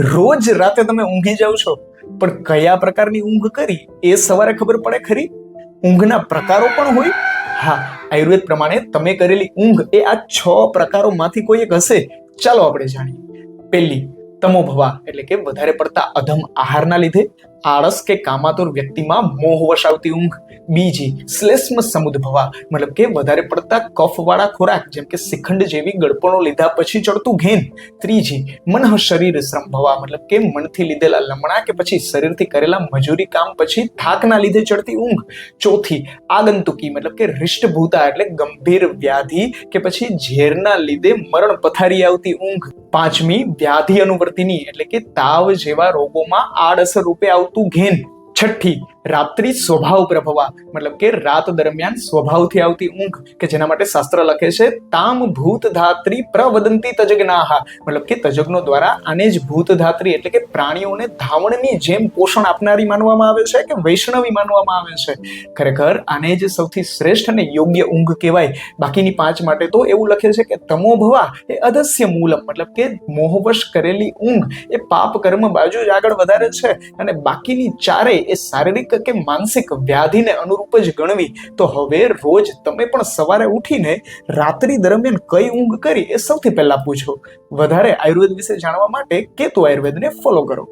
રોજ રાતે તમે ઊંઘી જાવ છો, પણ કયા પ્રકારની ઊંઘ કરી એ સવારે ખબર પડે ખરી? ઊંઘના પ્રકારો પણ હોય. હા, આયુર્વેદ પ્રમાણે તમે કરેલી ઊંઘ એ આ 6 પ્રકારોમાંથી કોઈ એક હશે. ચાલો આપણે જાણીએ. પહેલી, તમોભવા એટલે કે વધારે પડતા અધમ આહારના લીધે, આળસ કે કામાતુર વ્યક્તિમાં મોહવશ આવતી ઊંઘ. બીજી, શ્લેષ્મ સમુદ્ભવા મતલબ કે વધારે પડતા કફવાળા ખોરાક જેમ કે શ્રીખંડ જેવી ગળપણો લીધા પછી ચડતું ઘેન. ત્રીજી, મનઃ શરીર શ્રમભવા મતલબ કે મનથી લીધેલા લમણા કે પછી શરીરથી કરેલા મજૂરી કામ પછી થાકના લીધે ચડતી ઊંઘ. ચોથી, આગંતુકી મતલબ કે રિષ્ટભૂતા એટલે ગંભીર વ્યાધિ કે પછી ઝેરના લીધે મરણ પથારી આવતી ઊંઘ. પાંચમી, વ્યાધિ અનુવર્તિની એટલે કે તાવ જેવા રોગોમાં આડઅસર રૂપે આવતું ઘેન. છઠ્ઠી, રાત્રિ સ્વભાવ પ્રભવા મતલબ કે રાત દરમિયાન સ્વભાવથી આવતી ઊંઘ કે જેના માટે શાસ્ત્ર લખે છે તામ ભૂત ધાત્રી પ્રવદંતી તજજ્ઞાહ મતલબ કે તજજ્ઞો દ્વારા આને જ ભૂત ધાત્રી એટલે કે પ્રાણીઓને ધાવણની જેમ પોષણ આપનારી માનવામાં આવે છે કે વૈષ્ણવી માનવામાં આવે છે. ખરેખર આને જ સૌથી શ્રેષ્ઠ અને યોગ્ય ઊંઘ કહેવાય. બાકીની 5 માટે તો એવું લખે છે કે તમોભવા એ અદસ્ય મૂલમ મતલબ કે મોહવશ કરેલી ઊંઘ એ પાપ કર્મ બાજુ જ આગળ વધારે છે અને બાકીની 4 એ શારીરિક કે માનસિક વ્યાધિને અનુરૂપ જ ગણવી. તો હવે રોજ તમે પણ સવારે ઉઠીને રાત્રિ દરમિયાન કઈ ઊંઘ કરી એ સૌથી પહેલા પૂછો. વધારે આયુર્વેદ વિશે જાણવા માટે કેતુ આયુર્વેદને ફોલો કરો.